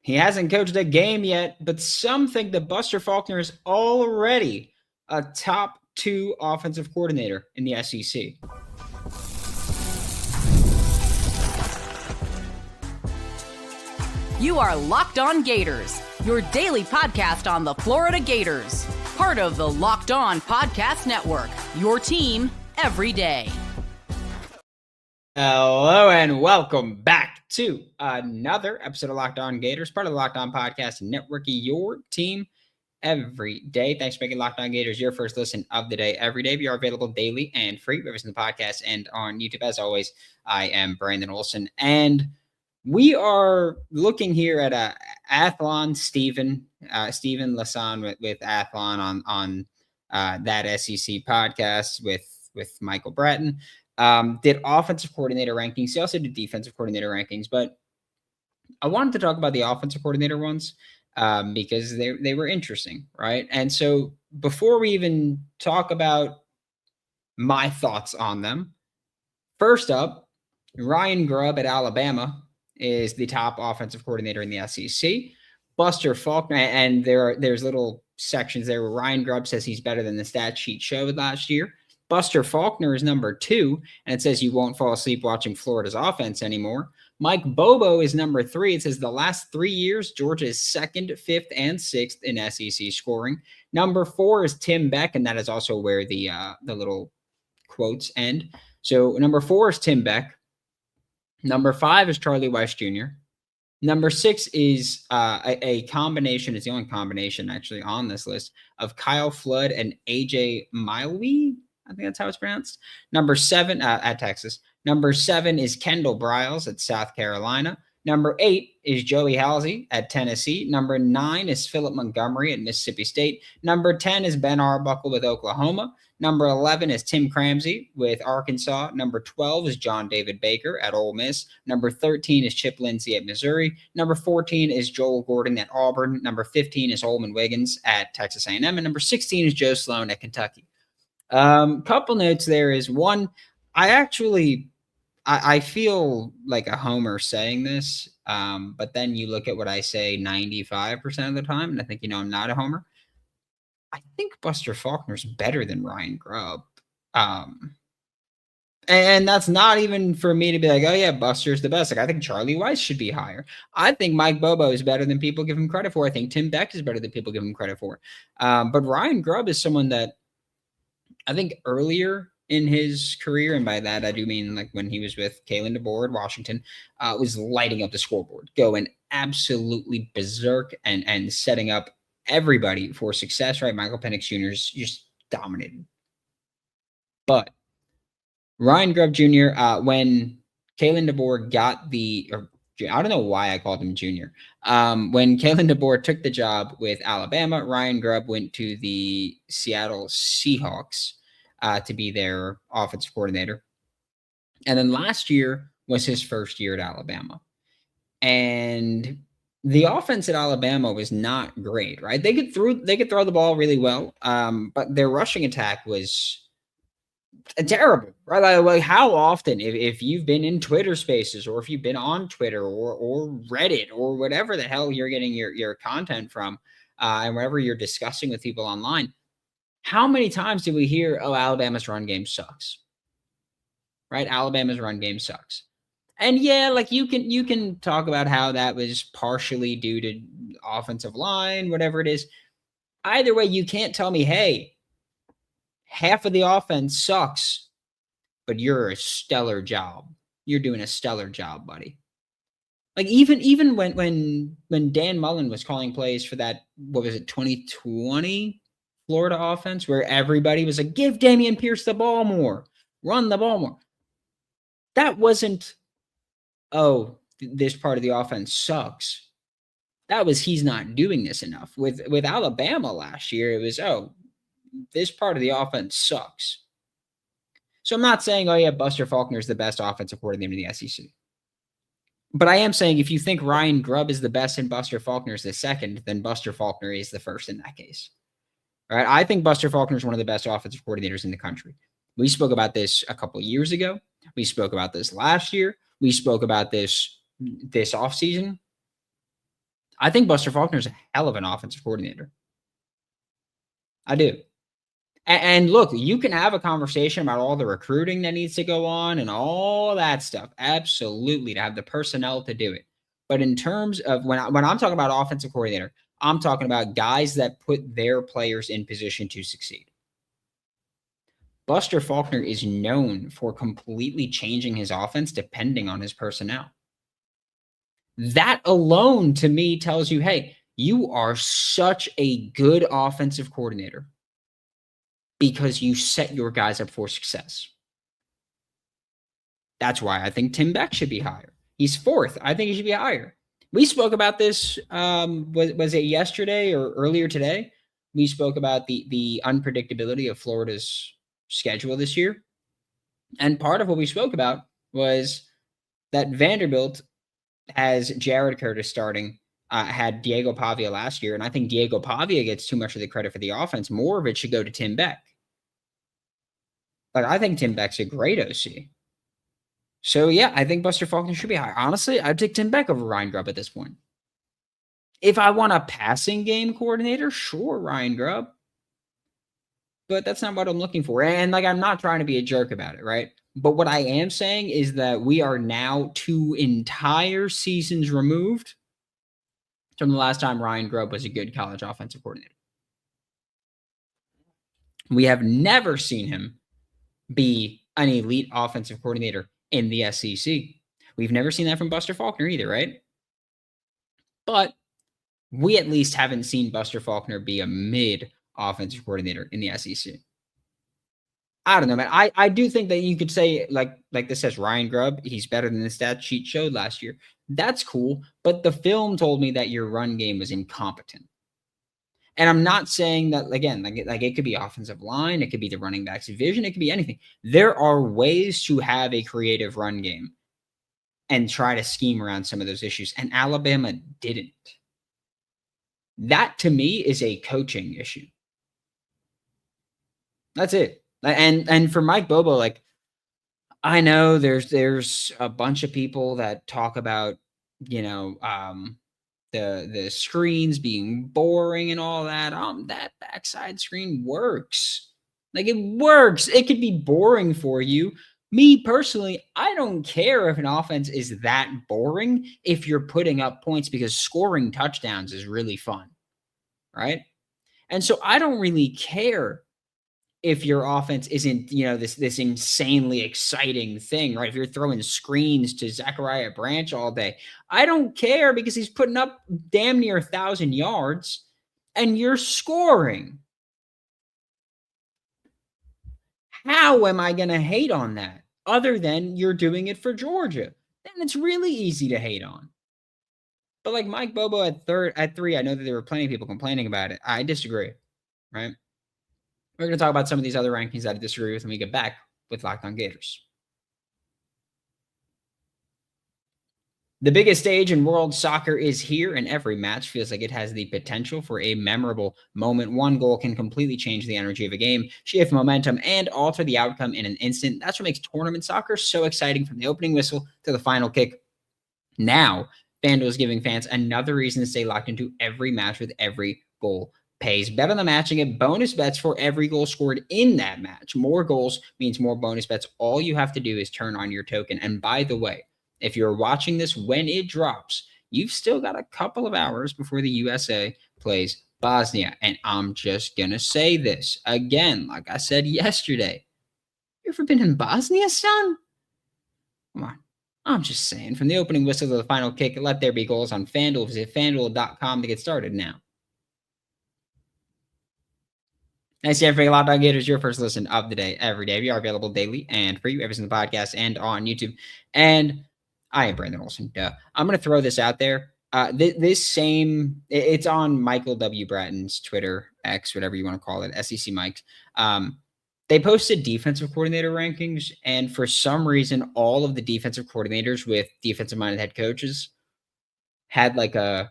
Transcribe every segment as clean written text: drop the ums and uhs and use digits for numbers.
He hasn't coached a game yet, but some think that Buster Faulkner is already a top 2 offensive coordinator in the SEC. You are Locked On Gators, your daily podcast on the Florida Gators. Part of the Locked On Podcast Network, your team every day. Hello and welcome back to another episode of Locked On Gators, part of the Locked On Podcast Network, your team every day. Thanks for making Locked On Gators your first listen of the day every day. We are available daily and free, whether it's in the podcast and on YouTube. As always, I am Brandon Olsen, and we are looking here at Athlon Stephen Lassan with Athlon on that SEC podcast with Michael Bratton. Did offensive coordinator rankings. He also did defensive coordinator rankings, but I wanted to talk about the offensive coordinator ones because they were interesting, right? And so before we even talk about my thoughts on them, first up, Ryan Grubb at Alabama is the top offensive coordinator in the SEC. Buster Faulkner, and there's little sections there where Ryan Grubb says he's better than the stat sheet showed last year. Buster Faulkner is number 2, and it says you won't fall asleep watching Florida's offense anymore. Mike Bobo is number 3. It says the last 3 years, Georgia is 2nd, 5th, and 6th in SEC scoring. Number 4 is Tim Beck, and that is also where the little quotes end. So number 4 is Tim Beck. Number 5 is Charlie Weiss Jr. Number 6 is a combination. It's the only combination actually on this list of Kyle Flood and AJ Miley. I think that's how it's pronounced. Number 7 at Texas. Number 7 is Kendall Briles at South Carolina. Number 8 is Joey Halsey at Tennessee. Number 9 is Philip Montgomery at Mississippi State. Number 10 is Ben Arbuckle with Oklahoma. Number 11 is Tim Cramsey with Arkansas. Number 12 is John David Baker at Ole Miss. Number 13 is Chip Lindsey at Missouri. Number 14 is Joel Gordon at Auburn. Number 15 is Holman Wiggins at Texas A&M. And number 16 is Joe Sloan at Kentucky. Couple notes there is one, I feel like a homer saying this, but then you look at what I say 95% of the time, and I think, I'm not a homer. I think Buster Faulkner's better than Ryan Grubb. And that's not even for me to be like, oh yeah, Buster's the best. Like, I think Charlie Weiss should be higher. I think Mike Bobo is better than people give him credit for. I think Tim Beck is better than people give him credit for. But Ryan Grubb is someone that I think earlier in his career, and by that I do mean like when he was with Kalen DeBoer at Washington, was lighting up the scoreboard, going absolutely berserk and setting up everybody for success, right? Michael Penix Jr. is just dominated. But Ryan Grubb Jr., when Kalen DeBoer got I don't know why I called him Junior. When Kalen DeBoer took the job with Alabama, Ryan Grubb went to the Seattle Seahawks to be their offensive coordinator. And then last year was his first year at Alabama. And the offense at Alabama was not great, right? They could throw the ball really well, but their rushing attack was terrible, right? Like how often, if you've been in Twitter Spaces, or if you've been on Twitter or Reddit or whatever the hell you're getting your content from, and wherever you're discussing with people online, how many times do we hear, "Oh, Alabama's run game sucks," right? Alabama's run game sucks. And yeah, like you can talk about how that was partially due to offensive line, whatever it is. Either way, you can't tell me, hey, half of the offense sucks, but you're a stellar job. You're doing a stellar job, buddy. Like even when Dan Mullen was calling plays for that, what was it, 2020 Florida offense, where everybody was like, give Dameon Pierce the ball more, run the ball more. That wasn't, oh, this part of the offense sucks. That was, he's not doing this enough. With Alabama last year, it was, oh, this part of the offense sucks. So I'm not saying, oh yeah, Buster Faulkner is the best offensive coordinator in the SEC. But I am saying if you think Ryan Grubb is the best and Buster Faulkner is the second, then Buster Faulkner is the first in that case. All right? I think Buster Faulkner is one of the best offensive coordinators in the country. We spoke about this a couple of years ago. We spoke about this last year. We spoke about this offseason. I think Buster Faulkner's a hell of an offensive coordinator. I do. And look, you can have a conversation about all the recruiting that needs to go on and all that stuff. Absolutely, to have the personnel to do it. But in terms of when I'm talking about offensive coordinator, I'm talking about guys that put their players in position to succeed. Buster Faulkner is known for completely changing his offense depending on his personnel. That alone to me tells you, hey, you are such a good offensive coordinator because you set your guys up for success. That's why I think Tim Beck should be higher. He's 4th. I think he should be higher. We spoke about this, was it yesterday or earlier today? We spoke about the unpredictability of Florida's schedule this year. And part of what we spoke about was that Vanderbilt has Jared Curtis starting, had Diego Pavia last year, and I think Diego Pavia gets too much of the credit for the offense. More of it should go to Tim Beck. But I think Tim Beck's a great OC. So, yeah, I think Buster Faulkner should be high. Honestly, I'd take Tim Beck over Ryan Grubb at this point. If I want a passing game coordinator, sure, Ryan Grubb. But that's not what I'm looking for. And, I'm not trying to be a jerk about it, right? But what I am saying is that we are now 2 entire seasons removed from the last time Ryan Grubb was a good college offensive coordinator. We have never seen him be an elite offensive coordinator in the SEC. We've never seen that from Buster Faulkner either, right? But we at least haven't seen Buster Faulkner be a mid offensive coordinator in the SEC. I don't know, man. I do think that you could say, like this says Ryan Grubb, he's better than the stat sheet showed last year. That's cool, but the film told me that your run game was incompetent. And I'm not saying that, again, it could be offensive line, it could be the running back's vision, it could be anything. There are ways to have a creative run game and try to scheme around some of those issues, and Alabama didn't. That, to me, is a coaching issue. That's it. And for Mike Bobo, I know there's a bunch of people that talk about, the screens being boring and all that. That backside screen works. It works. It could be boring for you. Me personally, I don't care if an offense is that boring if you're putting up points, because scoring touchdowns is really fun, right? And so I don't really care if your offense isn't, this insanely exciting thing, right? If you're throwing screens to Zachariah Branch all day, I don't care, because he's putting up damn near 1,000 yards and you're scoring. How am I going to hate on that other than you're doing it for Georgia? Then it's really easy to hate on. But Mike Bobo at 3, I know that there were plenty of people complaining about it. I disagree, right? We're going to talk about some of these other rankings that I disagree with when we get back with Locked On Gators. The biggest stage in world soccer is here, and every match feels like it has the potential for a memorable moment. One goal can completely change the energy of a game, shift momentum, and alter the outcome in an instant. That's what makes tournament soccer so exciting, from the opening whistle to the final kick. Now, FanDuel is giving fans another reason to stay locked into every match with every goal pays. Bet on the match and get bonus bets for every goal scored in that match. More goals means more bonus bets. All you have to do is turn on your token. And by the way, if you're watching this when it drops, you've still got a couple of hours before the USA plays Bosnia. And I'm just going to say this again, like I said yesterday. You ever been in Bosnia, son? Come on. I'm just saying, from the opening whistle to the final kick, let there be goals on FanDuel. Visit FanDuel.com to get started now. Thanks to everybody. Locked On Gators, your first listen of the day, every day. We are available daily and free, every single podcast and on YouTube. And I am Brandon Olsen. Duh. I'm going to throw this out there. It's on Michael W. Bratton's Twitter, X, whatever you want to call it, SEC Mike's. They posted defensive coordinator rankings, and for some reason, all of the defensive coordinators with defensive-minded head coaches had a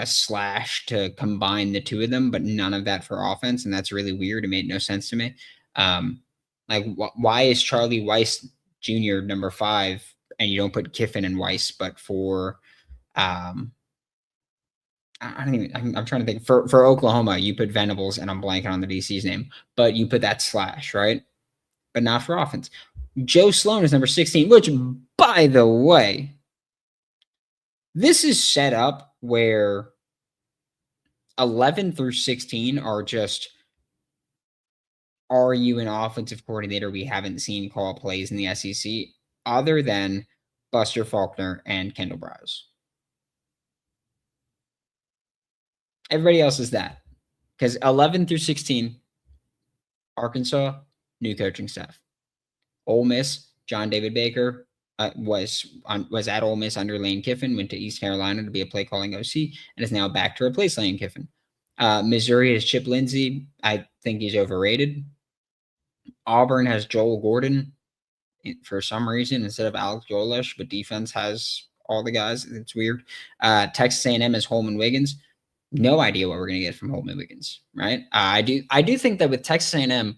slash to combine the two of them, but none of that for offense, and that's really weird. It made no sense to me. Why is Charlie Weiss Jr. number 5, and you don't put Kiffin and Weiss, but for I don't even. I'm trying to think. For Oklahoma, you put Venables, and I'm blanking on the DC's name, but you put that slash, right? But not for offense. Joe Sloan is number 16, which, by the way, this is set up where 11 through 16 are just, are you an offensive coordinator we haven't seen call plays in the SEC other than Buster Faulkner and Kendall Briles? Everybody else is that. Because 11 through 16, Arkansas, new coaching staff. Ole Miss, John David Baker was at Ole Miss under Lane Kiffin, went to East Carolina to be a play calling OC, and is now back to replace Lane Kiffin. Missouri has Chip Lindsey. I think he's overrated. Auburn has Joel Gordon for some reason instead of Alex Golesh, but defense has all the guys. It's weird. Texas A&M has Holman Wiggins. No idea what we're going to get from Holman Wiggins, right? I do think that with Texas A&M,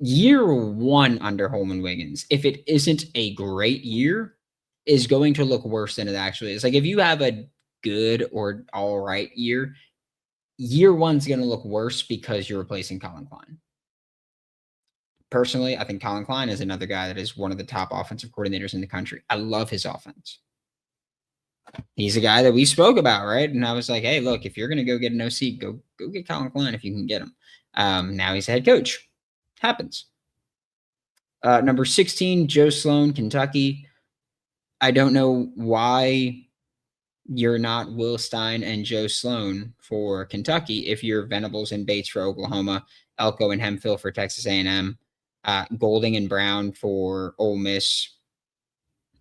year one under Holman Wiggins, if it isn't a great year, is going to look worse than it actually is. Like if you have a good or all right year one's going to look worse because you're replacing Colin Klein. Personally, I think Colin Klein is another guy that is one of the top offensive coordinators in the country. I love his offense. He's a guy that we spoke about, right? And I was like, hey, look, if you're going to go get an OC, go get Colin Klein if you can get him. Now he's a head coach. Happens. Number 16, Joe Sloan, Kentucky. I don't know why you're not Will Stein and Joe Sloan for Kentucky if you're Venables and Bates for Oklahoma, Elko and Hemphill for Texas A&M, Golding and Brown for Ole Miss.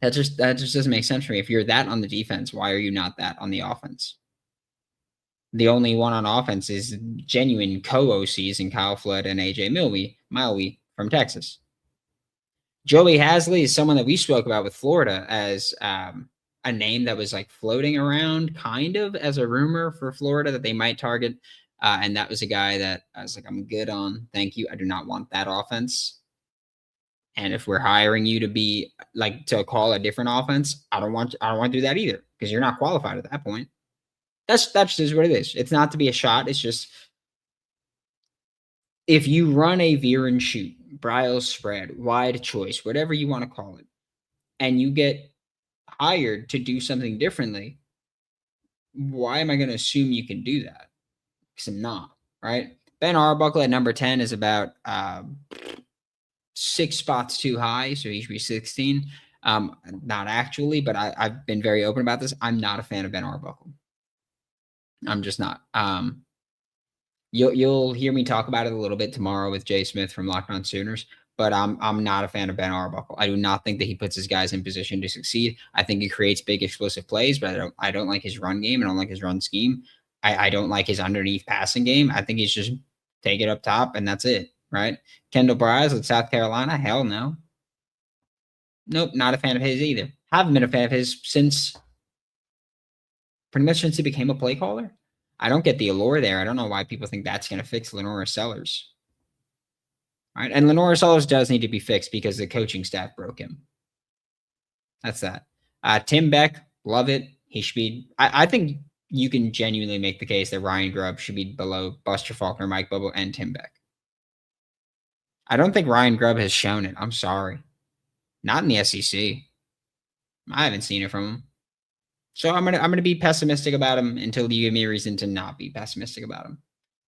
That just doesn't make sense for me. If you're that on the defense, why are you not that on the offense? The only one on offense is genuine co-OCs in Kyle Flood and AJ Miley from Texas. Joey Hasley is someone that we spoke about with Florida as a name that was like floating around kind of as a rumor for Florida that they might target. And that was a guy that I was like, I'm good on. Thank you. I do not want that offense. And if we're hiring you to be like to call a different offense, I don't want to do that either because you're not qualified at that point. That's just what it is. It's not to be a shot. It's just if you run a veer and shoot, Briles spread, wide choice, whatever you want to call it, and you get hired to do something differently, why am I going to assume you can do that? Because I'm not, right? Ben Arbuckle at number 10 is about 6 spots too high, so he should be 16. Not actually, but I've been very open about this. I'm not a fan of Ben Arbuckle. I'm just not. You'll hear me talk about it a little bit tomorrow with Jay Smith from Locked On Sooners, but I'm not a fan of Ben Arbuckle. I do not think that he puts his guys in position to succeed. I think he creates big explosive plays, but I don't like his run game. I don't like his run scheme. I don't like his underneath passing game. I think he's just take it up top and that's it, right? Kendall Briles with South Carolina, hell no. Nope, not a fan of his either. Haven't been a fan of his pretty much since he became a play caller. I don't get the allure there. I don't know why people think that's going to fix Lenora Sellers. All right, and Lenora Sellers does need to be fixed because the coaching staff broke him. That's that. Tim Beck, love it. He should be. I think you can genuinely make the case that Ryan Grubb should be below Buster Faulkner, Mike Bobo, and Tim Beck. I don't think Ryan Grubb has shown it. I'm sorry. Not in the SEC. I haven't seen it from him. So I'm gonna be pessimistic about him until you give me a reason to not be pessimistic about him.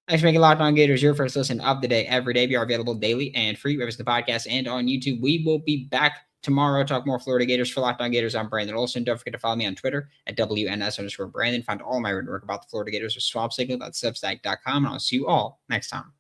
Thanks for making Locked On Gators your first listen of the day every day. We are available daily and free wherever the podcast and on YouTube. We will be back tomorrow. Talk more Florida Gators. For Locked On Gators, I'm Brandon Olsen. Don't forget to follow me on Twitter at WNS_Brandon. Find all my written work about the Florida Gators with swapsignal.substack.com. And I'll see you all next time.